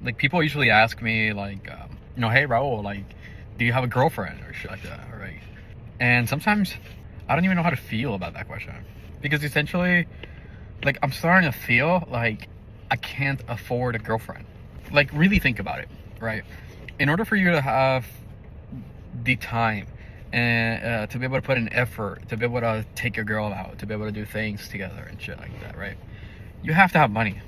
Like, people usually ask me, like, hey, Raul, like, do you have a girlfriend or shit like that, right? And sometimes I don't even know how to feel about that question. Because essentially, like, I'm starting to feel like I can't afford a girlfriend. Like, really think about it, right? In order for you to have the time and to be able to put in effort, to be able to take your girl out, to be able to do things together and shit like that, right? You have to have money.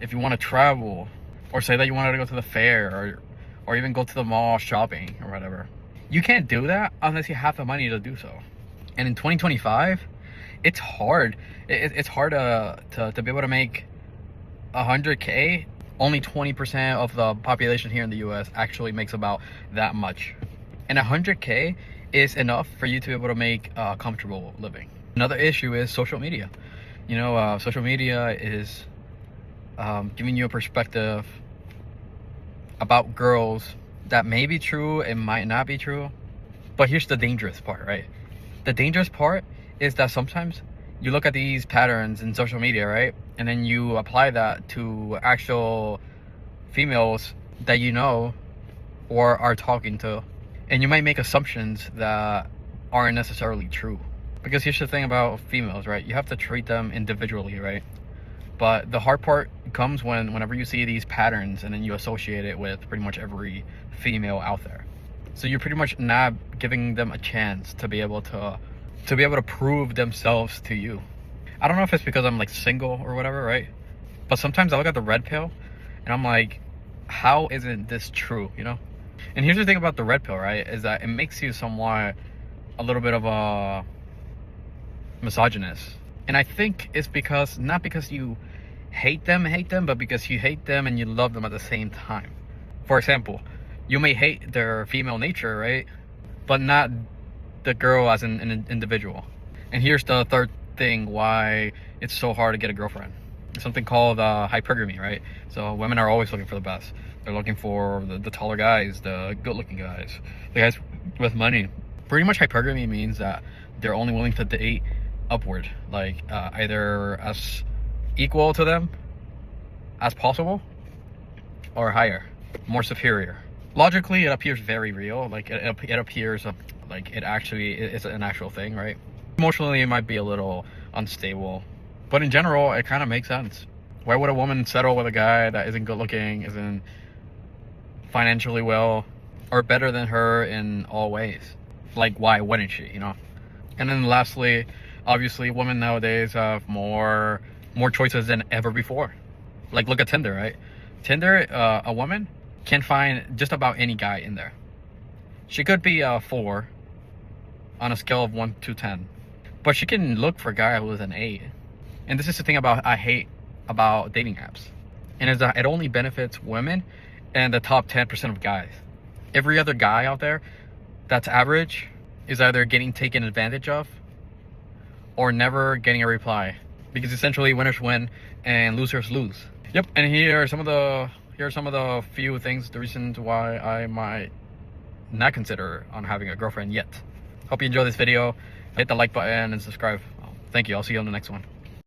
If you want to travel, or say that you wanted to go to the fair, or even go to the mall shopping or whatever, you can't do that unless you have the money to do so. And in 2025, it's hard. It's hard to be able to make 100K. Only 20% of the population here in the US actually makes about that much. And 100K is enough for you to be able to make a comfortable living. Another issue is social media. Social media is giving you a perspective about girls that may be true, it might not be true. But here's the dangerous part, right? The dangerous part is that sometimes you look at these patterns in social media, right? And then you apply that to actual females that you know or are talking to. And you might make assumptions that aren't necessarily true. Because here's the thing about females, right? You have to treat them individually, right? But the hard part comes whenever you see these patterns and then you associate it with pretty much every female out there. So you're pretty much not giving them a chance to be able to prove themselves to you. I don't know if it's because I'm like single or whatever, right? But sometimes I look at the red pill and I'm like, how isn't this true, you know? And here's the thing about the red pill, right? Is that it makes you somewhat a little bit of a misogynist. And I think it's because, not because you hate them, but because you hate them and you love them at the same time. For example, you may hate their female nature, right? But not the girl as an individual. And here's the third thing why it's so hard to get a girlfriend. It's something called hypergamy, right? So women are always looking for the best. They're looking for the taller guys, the good looking guys, the guys with money. Pretty much hypergamy means that they're only willing to date upward, like either as equal to them as possible or higher, more superior. Logically, it appears very real. Like it appears like it actually is an actual thing, right? Emotionally, it might be a little unstable, but in general, it kind of makes sense. Why would a woman settle with a guy that isn't good looking, isn't financially well, or better than her in all ways? Like, why wouldn't she, you know? And then lastly, obviously, women nowadays have more choices than ever before. Like, look at Tinder, right? Tinder, a woman can find just about any guy in there. She could be a 4 on a scale of 1 to 10, but she can look for a guy who is an 8. And this is the thing I hate about dating apps, and is that it only benefits women and the top 10% of guys. Every other guy out there that's average is either getting taken advantage of or never getting a reply, because essentially winners win and losers lose. Yep. And here are some of the few things, the reasons why I might not consider on having a girlfriend yet. Hope you enjoy this video. Hit the like button and subscribe. Thank you. I'll see you on the next one.